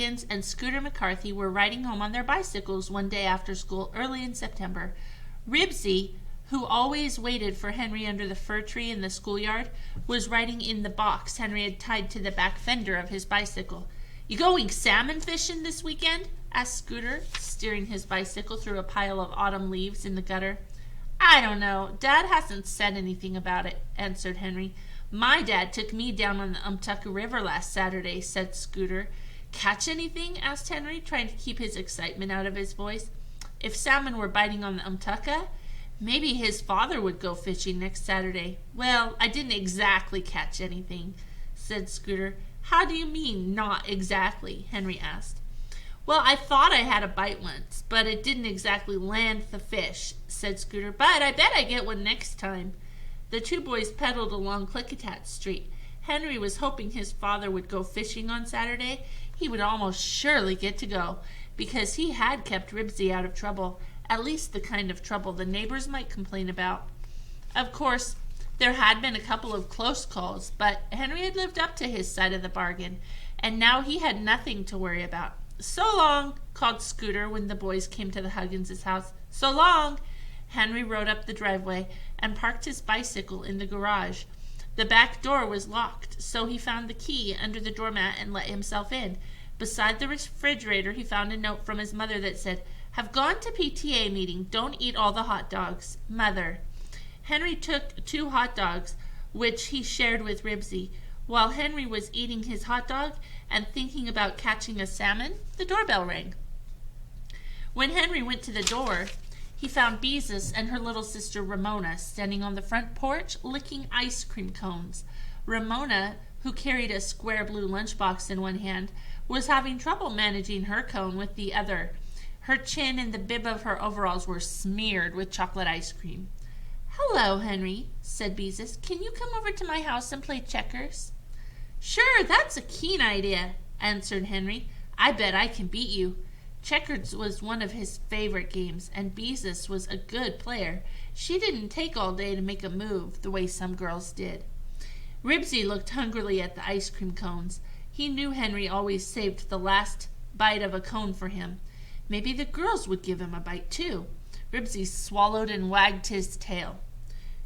Huggins and Scooter McCarthy were riding home on their bicycles one day after school early in September. Ribsy, who always waited for Henry under the fir tree in the schoolyard, was riding in the box Henry had tied to the back fender of his bicycle. "You going salmon fishing this weekend?" asked Scooter, steering his bicycle through a pile of autumn leaves in the gutter. "I don't know. Dad hasn't said anything about it," answered Henry. "My dad took me down on the Umtucka River last Saturday," said Scooter. "Catch anything?" asked Henry, trying to keep his excitement out of his voice. If salmon were biting on the Umtucka, maybe his father would go fishing next Saturday. "Well, I didn't exactly catch anything," said Scooter. "How do you mean, not exactly?" Henry asked. "Well, I thought I had a bite once, but it didn't exactly land the fish," said Scooter. "But I bet I get one next time." The two boys pedaled along Klickitat Street. Henry was hoping his father would go fishing on Saturday. He would almost surely get to go, because he had kept Ribsy out of trouble, at least the kind of trouble the neighbors might complain about. Of course, there had been a couple of close calls, but Henry had lived up to his side of the bargain, and now he had nothing to worry about. "So long," called Scooter when the boys came to the Huggins' house. "So long." Henry rode up the driveway and parked his bicycle in the garage. The back door was locked, so he found the key under the doormat and let himself in. Beside the refrigerator, he found a note from his mother that said, "Have gone to P.T.A. meeting. Don't eat all the hot dogs. Mother." Henry took 2 hot dogs, which he shared with Ribsy. While Henry was eating his hot dog and thinking about catching a salmon, the doorbell rang. When Henry went to the door, he found Beezus and her little sister Ramona standing on the front porch licking ice cream cones. Ramona, who carried a square blue lunchbox in one hand, was having trouble managing her cone with the other. Her chin and the bib of her overalls were smeared with chocolate ice cream. "Hello, Henry," said Beezus. "Can you come over to my house and play checkers?" "Sure, that's a keen idea," answered Henry. "I bet I can beat you." Checkers was one of his favorite games, and Beezus was a good player. She didn't take all day to make a move, the way some girls did. Ribsy looked hungrily at the ice cream cones. He knew Henry always saved the last bite of a cone for him. Maybe the girls would give him a bite, too. Ribsy swallowed and wagged his tail.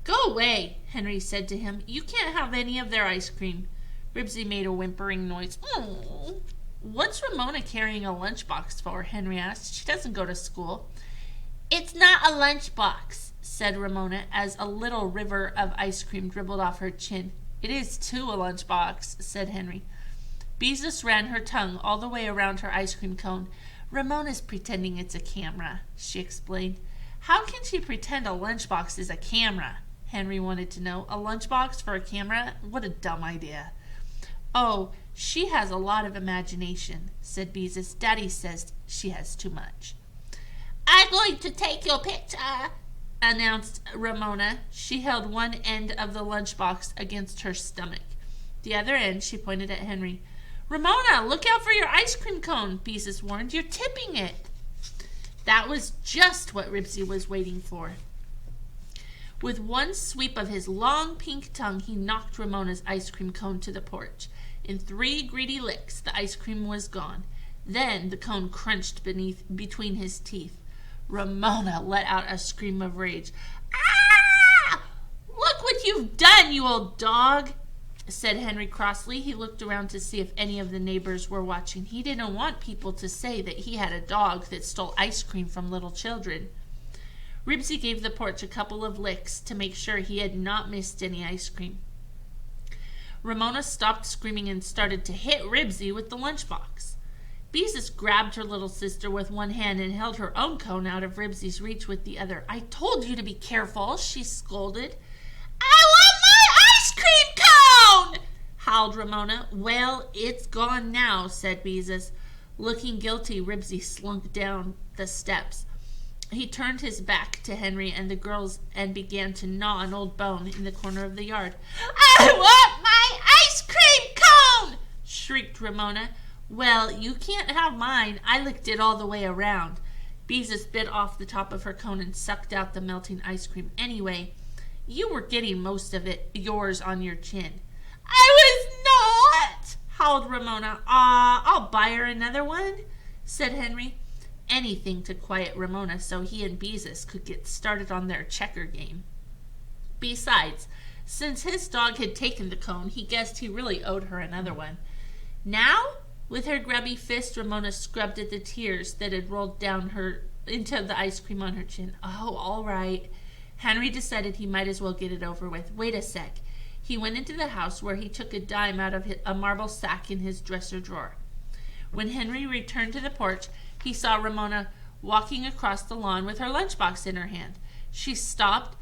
"Go away," Henry said to him. "You can't have any of their ice cream." Ribsy made a whimpering noise. "Oh." "What's Ramona carrying a lunchbox for?" Henry asked. "She doesn't go to school." "It's not a lunchbox," said Ramona, as a little river of ice cream dribbled off her chin. "It is, too, a lunchbox," said Henry. Beezus ran her tongue all the way around her ice cream cone. "Ramona's pretending it's a camera," she explained. "How can she pretend a lunchbox is a camera?" Henry wanted to know. "A lunchbox for a camera? What a dumb idea." "Oh, she has a lot of imagination," said Beezus. "Daddy says she has too much." "I'm going to take your picture," announced Ramona. She held one end of the lunchbox against her stomach. The other end she pointed at Henry. "Ramona, look out for your ice cream cone," Beezus warned. "You're tipping it." That was just what Ribsy was waiting for. With one sweep of his long pink tongue, he knocked Ramona's ice cream cone to the porch. In 3 greedy licks, the ice cream was gone. Then the cone crunched between his teeth. Ramona let out a scream of rage. "Ah! Look what you've done, you old dog," said Henry crossly. He looked around to see if any of the neighbors were watching. He didn't want people to say that he had a dog that stole ice cream from little children. Ribsy gave the porch a couple of licks to make sure he had not missed any ice cream. Ramona stopped screaming and started to hit Ribsy with the lunchbox. Beezus grabbed her little sister with one hand and held her own cone out of Ribsy's reach with the other. "I told you to be careful," she scolded. "I want my ice cream cone!" howled Ramona. "Well, it's gone now," said Beezus. Looking guilty, Ribsy slunk down the steps. He turned his back to Henry and the girls and began to gnaw an old bone in the corner of the yard. "I want my ice cream cone!" shrieked Ramona. "Well, you can't have mine. I licked it all the way around." Beezus bit off the top of her cone and sucked out the melting ice cream. "Anyway, you were getting most of it yours on your chin." "I was not!" howled Ramona. I'll buy her another one, said Henry. Anything to quiet Ramona so he and Beezus could get started on their checker game. Besides, since his dog had taken the cone, he guessed he really owed her another one. Now, with her grubby fist, Ramona scrubbed at the tears that had rolled down into the ice cream on her chin. Oh, all right. Henry decided he might as well get it over with. Wait a sec. He went into the house where he took a dime out of a marble sack in his dresser drawer. When Henry returned to the porch, he saw Ramona walking across the lawn with her lunchbox in her hand. She stopped,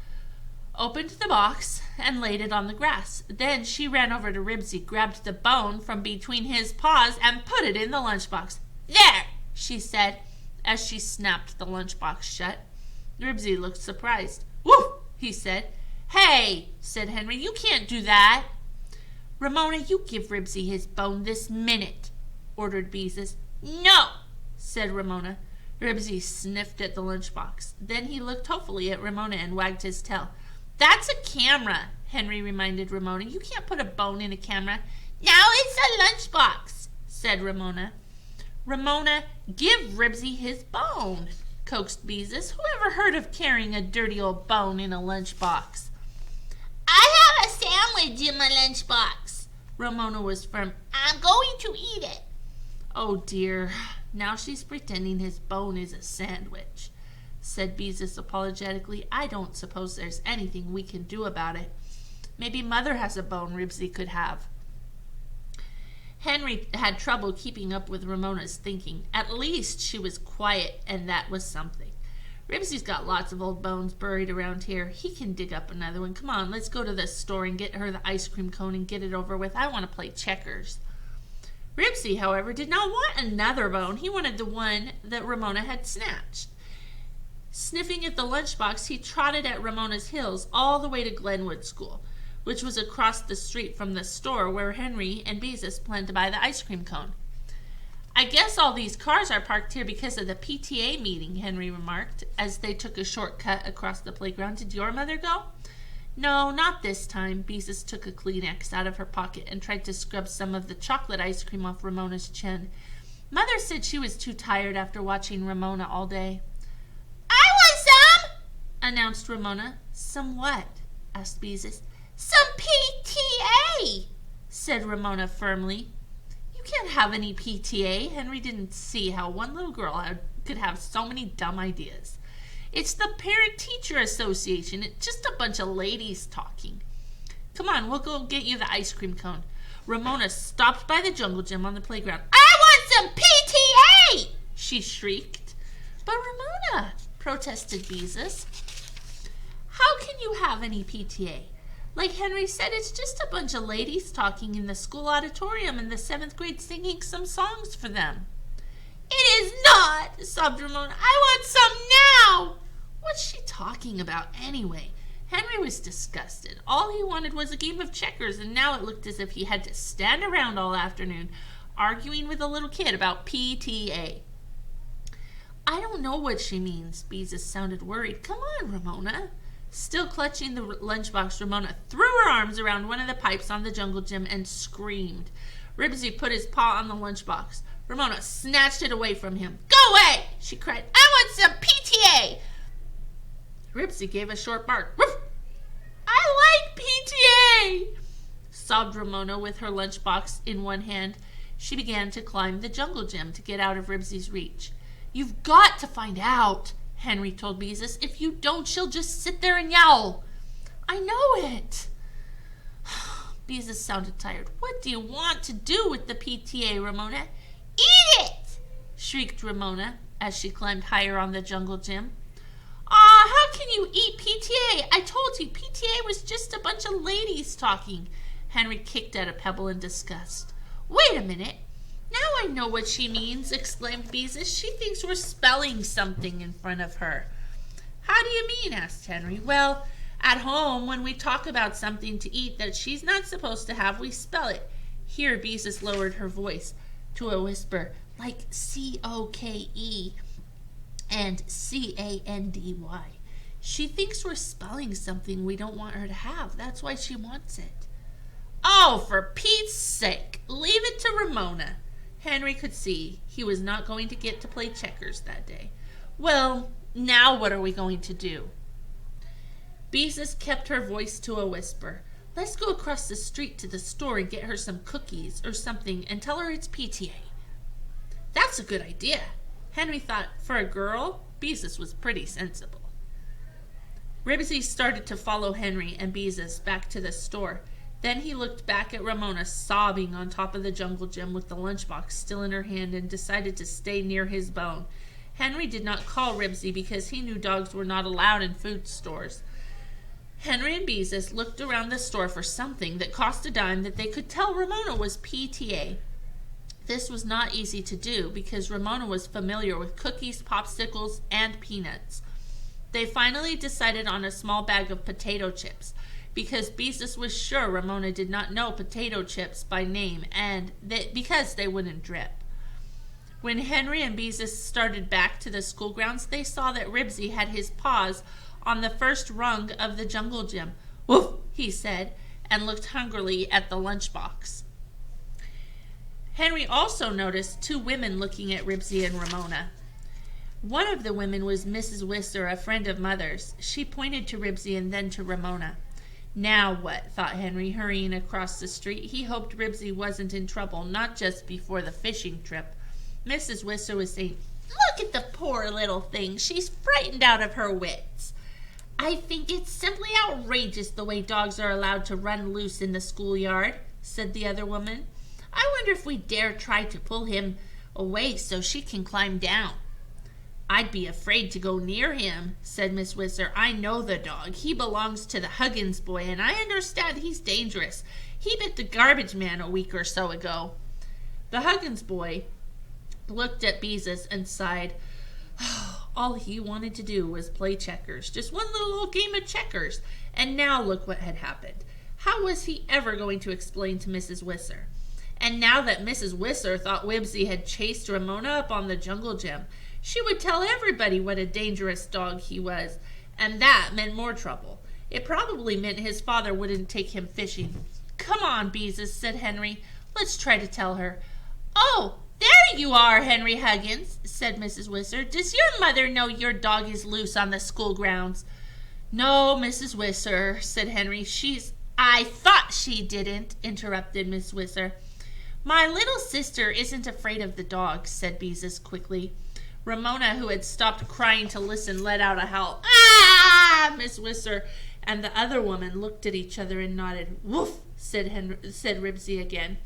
opened the box, and laid it on the grass. Then she ran over to Ribsy, grabbed the bone from between his paws, and put it in the lunchbox. There, she said, as she snapped the lunchbox shut. Ribsy looked surprised. Woof, he said. Hey, said Henry, you can't do that. Ramona, you give Ribsy his bone this minute, ordered Beezus. No, said Ramona. Ribsy sniffed at the lunchbox. Then he looked hopefully at Ramona and wagged his tail. That's a camera, Henry reminded Ramona. You can't put a bone in a camera. Now it's a lunchbox, said Ramona. Ramona, give Ribsy his bone, coaxed Beezus. Who ever heard of carrying a dirty old bone in a lunchbox? I have a sandwich in my lunchbox. Ramona was firm. I'm going to eat it. Oh dear, now she's pretending his bone is a sandwich, said Beezus apologetically. I don't suppose there's anything we can do about it. Maybe Mother has a bone Ribsy could have. Henry had trouble keeping up with Ramona's thinking. At least she was quiet, and that was something. Ribsy's got lots of old bones buried around here. He can dig up another one. Come on, let's go to the store and get her the ice cream cone and get it over with. I want to play checkers. Ribsy, however, did not want another bone. He wanted the one that Ramona had snatched. Sniffing at the lunchbox, he trotted at Ramona's heels all the way to Glenwood School, which was across the street from the store where Henry and Beezus planned to buy the ice cream cone. I guess all these cars are parked here because of the P.T.A. meeting, Henry remarked, as they took a shortcut across the playground. Did your mother go? No, not this time. Beezus took a Kleenex out of her pocket and tried to scrub some of the chocolate ice cream off Ramona's chin. Mother said she was too tired after watching Ramona all day. I want some, announced Ramona. Some what? Asked Beezus. Some P.T.A., said Ramona firmly. You can't have any P.T.A. Henry didn't see how one little girl could have so many dumb ideas. It's the Parent-Teacher Association. It's just a bunch of ladies talking. Come on, we'll go get you the ice cream cone. Ramona stopped by the jungle gym on the playground. I want some P.T.A., she shrieked. But Ramona, protested Beezus, how can you have any P.T.A.? Like Henry said, it's just a bunch of ladies talking in the school auditorium and the 7th grade singing some songs for them. It is not, sobbed Ramona. I want some now. What's she talking about anyway? Henry was disgusted. All he wanted was a game of checkers, and now it looked as if he had to stand around all afternoon arguing with a little kid about P.T.A. I don't know what she means. Beezus sounded worried. Come on, Ramona. Still clutching the lunchbox, Ramona threw her arms around one of the pipes on the jungle gym and screamed. Ribsy put his paw on the lunchbox. Ramona snatched it away from him. Go away, she cried. I want some P.T.A. Ribsy gave a short bark. Ruff! I like P.T.A., sobbed Ramona with her lunchbox in one hand. She began to climb the jungle gym to get out of Ribsy's reach. You've got to find out, Henry told Beezus. If you don't, she'll just sit there and yowl. I know it. Beezus sounded tired. What do you want to do with the P.T.A., Ramona? Eat it, shrieked Ramona as she climbed higher on the jungle gym. How can you eat P.T.A.? I told you, P.T.A. was just a bunch of ladies talking. Henry kicked at a pebble in disgust. Wait a minute. Now I know what she means, exclaimed Beezus. She thinks we're spelling something in front of her. How do you mean? Asked Henry. Well, at home, when we talk about something to eat that she's not supposed to have, we spell it. Here, Beezus lowered her voice to a whisper, like C-O-K-E and C-A-N-D-Y. She thinks we're spelling something we don't want her to have. That's why she wants it. Oh, for Pete's sake, leave it to Ramona. Henry could see he was not going to get to play checkers that day. Well, now what are we going to do? Beezus kept her voice to a whisper. Let's go across the street to the store and get her some cookies or something and tell her it's P.T.A. That's a good idea. Henry thought for a girl, Beezus was pretty sensible. Ribsy started to follow Henry and Beezus back to the store. Then he looked back at Ramona sobbing on top of the jungle gym with the lunchbox still in her hand and decided to stay near his bone. Henry did not call Ribsy because he knew dogs were not allowed in food stores. Henry and Beezus looked around the store for something that cost a dime that they could tell Ramona was P.T.A. This was not easy to do because Ramona was familiar with cookies, popsicles, and peanuts. They finally decided on a small bag of potato chips because Beezus was sure Ramona did not know potato chips by name and because they wouldn't drip. When Henry and Beezus started back to the school grounds, they saw that Ribsy had his paws on the first rung of the jungle gym. Woof, he said, and looked hungrily at the lunchbox. Henry also noticed two women looking at Ribsy and Ramona. One of the women was Mrs. Whistler, a friend of Mother's. She pointed to Ribsy and then to Ramona. Now what, thought Henry, hurrying across the street. He hoped Ribsy wasn't in trouble, not just before the fishing trip. Mrs. Whistler was saying, Look at the poor little thing. She's frightened out of her wits. I think it's simply outrageous the way dogs are allowed to run loose in the schoolyard, said the other woman. I wonder if we dare try to pull him away so she can climb down. I'd be afraid to go near him, said Miss Whistler. I know the dog. He belongs to the Huggins boy, and I understand he's dangerous. He bit the garbage man a week or so ago. The Huggins boy looked at Beezus and sighed. All he wanted to do was play checkers, just one little old game of checkers. And now look what had happened. How was he ever going to explain to Mrs. Whistler? And now that Mrs. Whistler thought Ribsy had chased Ramona up on the jungle gym, she would tell everybody what a dangerous dog he was, and that meant more trouble. It probably meant his father wouldn't take him fishing. Come on, Beezus, said Henry. Let's try to tell her. Oh, there you are, Henry Huggins, said Mrs. Whistler. Does your mother know your dog is loose on the school grounds? No, Mrs. Whistler, said Henry. I thought she didn't, interrupted Miss Whistler. My little sister isn't afraid of the dog, said Beezus quickly. Ramona, who had stopped crying to listen, let out a howl. Ah! Miss Whistler and the other woman looked at each other and nodded. Woof, said Ribsy again.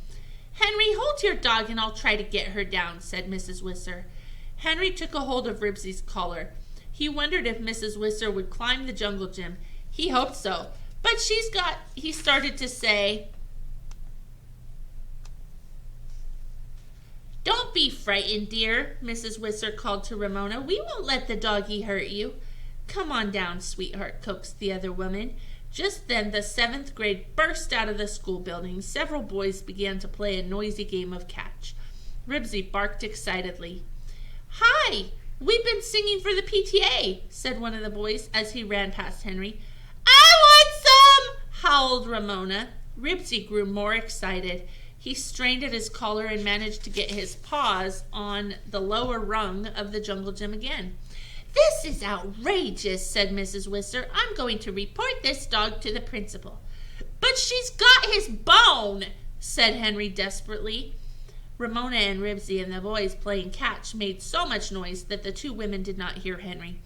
Henry, hold your dog and I'll try to get her down, said Mrs. Whistler. Henry took a hold of Ribsy's collar. He wondered if Mrs. Whistler would climb the jungle gym. He hoped so. But he started to say, Don't be frightened, dear, Mrs. Whistler called to Ramona. We won't let the doggie hurt you. Come on down, sweetheart, coaxed the other woman. Just then the 7th grade burst out of the school building. Several boys began to play a noisy game of catch. Ribsy barked excitedly. Hi, we've been singing for the P.T.A., said one of the boys as he ran past Henry. I want some, howled Ramona. Ribsy grew more excited. He strained at his collar and managed to get his paws on the lower rung of the jungle gym again. This is outrageous, said Mrs. Whistler. I'm going to report this dog to the principal. But she's got his bone, said Henry desperately. Ramona and Ribsy and the boys playing catch made so much noise that the two women did not hear Henry.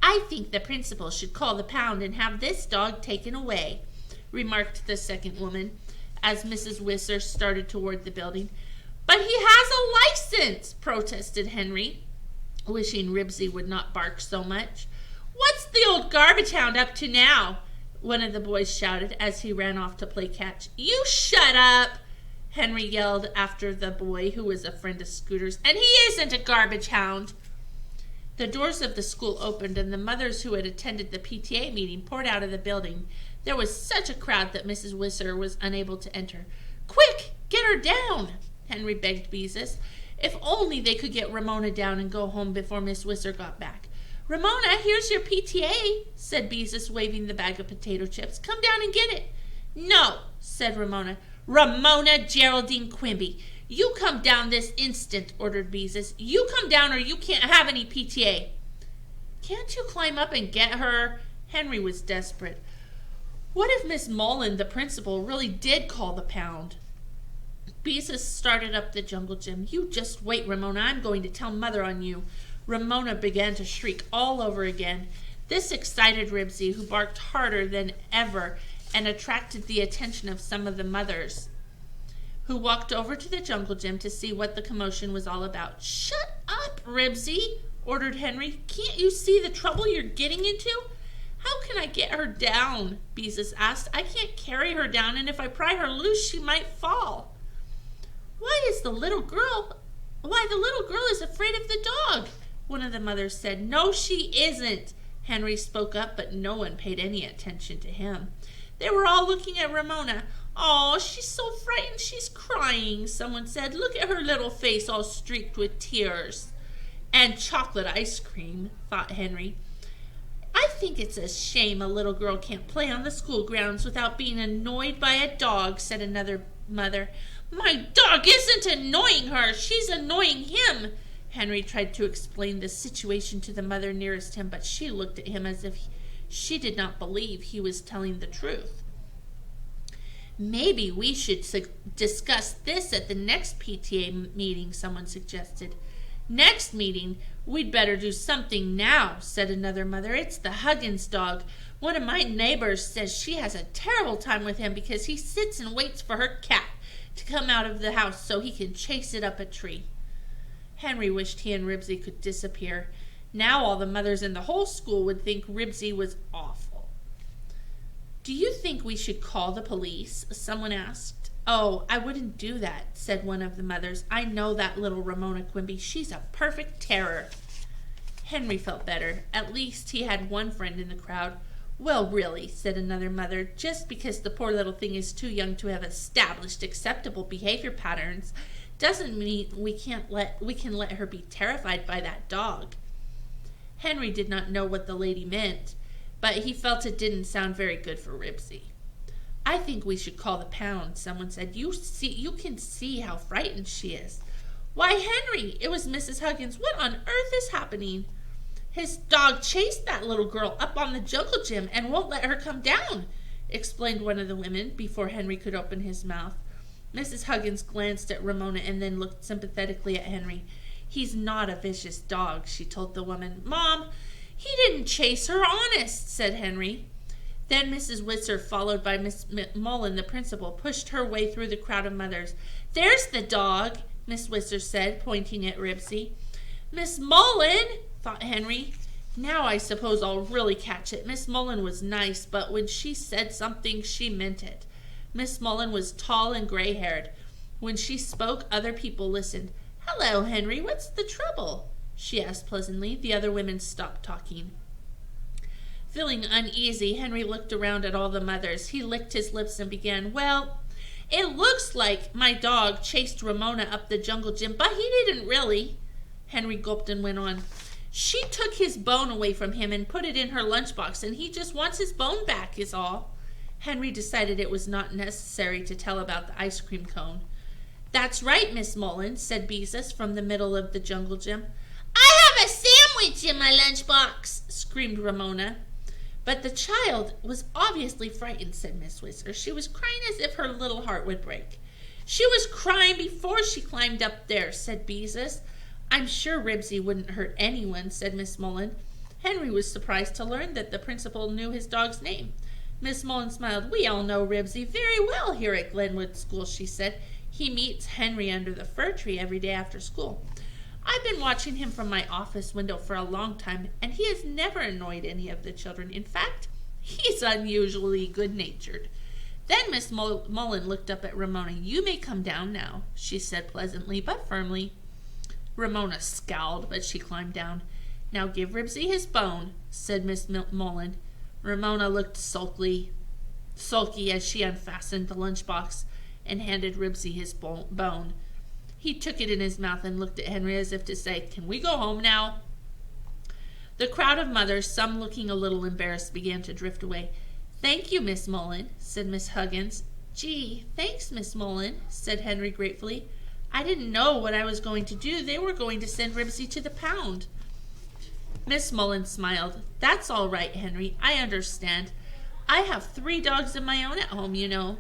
I think the principal should call the pound and have this dog taken away, remarked the second woman, as Mrs. Whistler started toward the building. But he has a license, protested Henry, wishing Ribsy would not bark so much. What's the old garbage hound up to now? One of the boys shouted as he ran off to play catch. You shut up, Henry yelled after the boy, who was a friend of Scooter's. And he isn't a garbage hound. The doors of the school opened, and the mothers who had attended the P.T.A. meeting poured out of the building. There was such a crowd that Mrs. Whistler was unable to enter. Quick, get her down, Henry begged Beezus. If only they could get Ramona down and go home before Miss Whistler got back. Ramona, here's your P.T.A., said Beezus, waving the bag of potato chips. Come down and get it. No, said Ramona. "Ramona Geraldine Quimby, you come down this instant," ordered Beezus. "You come down or you can't have any P.T.A. "Can't you climb up and get her?" Henry was desperate. What if Miss Mullen, the principal, really did call the pound? Beezus started up the jungle gym. "You just wait, Ramona. I'm going to tell Mother on you." Ramona began to shriek all over again. This excited Ribsy, who barked harder than ever and attracted the attention of some of the mothers, who walked over to the jungle gym to see what the commotion was all about. "Shut up, Ribsy," ordered Henry. "Can't you see the trouble you're getting into?" "How can I get her down?" Beezus asked. "I can't carry her down, and if I pry her loose, she might fall." The little girl is afraid of the dog," one of the mothers said. "No, she isn't," Henry spoke up, but no one paid any attention to him. They were all looking at Ramona. "Oh, she's so frightened she's crying," someone said. "Look at her little face all streaked with tears." "And chocolate ice cream," thought Henry. "I think it's a shame a little girl can't play on the school grounds without being annoyed by a dog," said another mother. "My dog isn't annoying her, she's annoying him." Henry tried to explain the situation to the mother nearest him, but she looked at him as if she did not believe he was telling the truth. "Maybe we should discuss this at the next P.T.A. meeting," someone suggested. "Next meeting? We'd better do something now," said another mother. "It's the Huggins dog. One of my neighbors says she has a terrible time with him because he sits and waits for her cat to come out of the house so he can chase it up a tree." Henry wished he and Ribsy could disappear. Now all the mothers in the whole school would think Ribsy was awful. "Do you think we should call the police?" someone asked. "Oh, I wouldn't do that," said one of the mothers. "I know that little Ramona Quimby. She's a perfect terror." Henry felt better. At least he had one friend in the crowd. "Well, really," said another mother, "just because the poor little thing is too young to have established acceptable behavior patterns doesn't mean we can let her be terrified by that dog." Henry did not know what the lady meant, but he felt it didn't sound very good for Ribsy. "I think we should call the pound," someone said. You can see how frightened she is." "Why, Henry," it was Mrs. Huggins, "what on earth is happening?" "His dog chased that little girl up on the jungle gym and won't let her come down," explained one of the women before Henry could open his mouth. Mrs. Huggins glanced at Ramona and then looked sympathetically at Henry. "He's not a vicious dog," she told the woman. "Mom, he didn't chase her, honest," said Henry. Then Mrs. Whitser, followed by Miss Mullen, the principal, pushed her way through the crowd of mothers. "There's the dog," Miss Whitser said, pointing at Ribsy. "Miss Mullen," thought Henry. "Now I suppose I'll really catch it. Miss Mullen was nice, but when she said something, she meant it." Miss Mullen was tall and gray-haired. When she spoke, other people listened. "Hello, Henry, what's the trouble?" she asked pleasantly. The other women stopped talking. Feeling uneasy, Henry looked around at all the mothers. He licked his lips and began, "Well, it looks like my dog chased Ramona up the jungle gym, but he didn't really." Henry gulped and went on. "She took his bone away from him and put it in her lunchbox, and he just wants his bone back, is all." Henry decided it was not necessary to tell about the ice cream cone. "That's right, Miss Mullen," said Beezus from the middle of the jungle gym. "I have a sandwich in my lunchbox," screamed Ramona. "But the child was obviously frightened," said Miss Whistler. "She was crying as if her little heart would break." "She was crying before she climbed up there," said Beezus. "I'm sure Ribsy wouldn't hurt anyone," said Miss Mullen. Henry was surprised to learn that the principal knew his dog's name. Miss Mullen smiled. "We all know Ribsy very well here at Glenwood School," she said. "He meets Henry under the fir tree every day after school. I've been watching him from my office window for a long time, and he has never annoyed any of the children. In fact, he's unusually good-natured." Then Miss Mullen looked up at Ramona. "You may come down now," she said pleasantly but firmly. Ramona scowled, but she climbed down. "Now give Ribsy his bone," said Miss Mullen. Ramona looked sulky as she unfastened the lunchbox and handed Ribsy his bone. He took it in his mouth and looked at Henry as if to say, "Can we go home now?" The crowd of mothers, some looking a little embarrassed, began to drift away. "Thank you, Miss Mullen," said Miss Huggins. Gee, thanks, Miss Mullen, said Henry gratefully. I didn't know what I was going to do. They were going to send Ribsy to the pound. Miss Mullen smiled. That's all right, Henry. I understand. I have 3 dogs of my own at home, you know.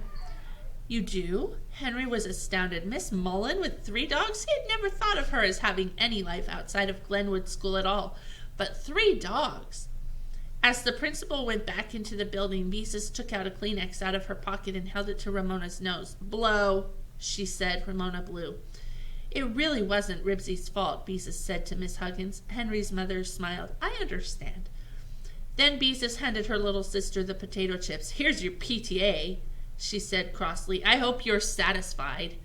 You do? Henry was astounded. Miss Mullen with 3 dogs? He had never thought of her as having any life outside of Glenwood School at all. But 3 dogs! As the principal went back into the building, Beezus took out a Kleenex out of her pocket and held it to Ramona's nose. Blow, she said. Ramona blew. It really wasn't Ribsy's fault, Beezus said to Miss Huggins. Henry's mother smiled. I understand. Then Beezus handed her little sister the potato chips. Here's your P.T.A., she said crossly. I hope you're satisfied.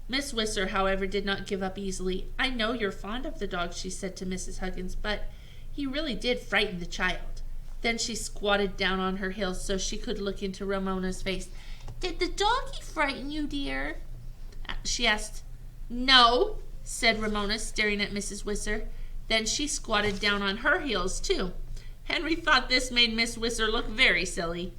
Miss Whistler, however, did not give up easily. I know you're fond of the dog, she said to Mrs. Huggins, but he really did frighten the child. Then she squatted down on her heels so she could look into Ramona's face. Did the doggy frighten you, dear? She asked. No, said Ramona, staring at Mrs. Whistler. Then she squatted down on her heels, too. Henry thought this made Miss Whistler look very silly.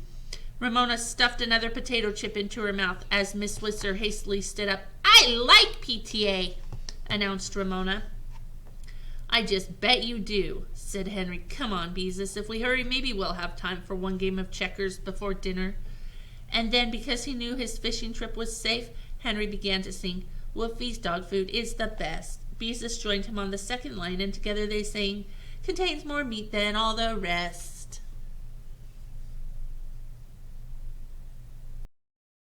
Ramona stuffed another potato chip into her mouth as Miss Whistler hastily stood up. I like P.T.A., announced Ramona. I just bet you do, said Henry. Come on, Beezus. If we hurry, maybe we'll have time for one game of checkers before dinner. And then, because he knew his fishing trip was safe, Henry began to sing, Woofy's dog food is the best. Beezus joined him on the second line, and together they sang, contains more meat than all the rest.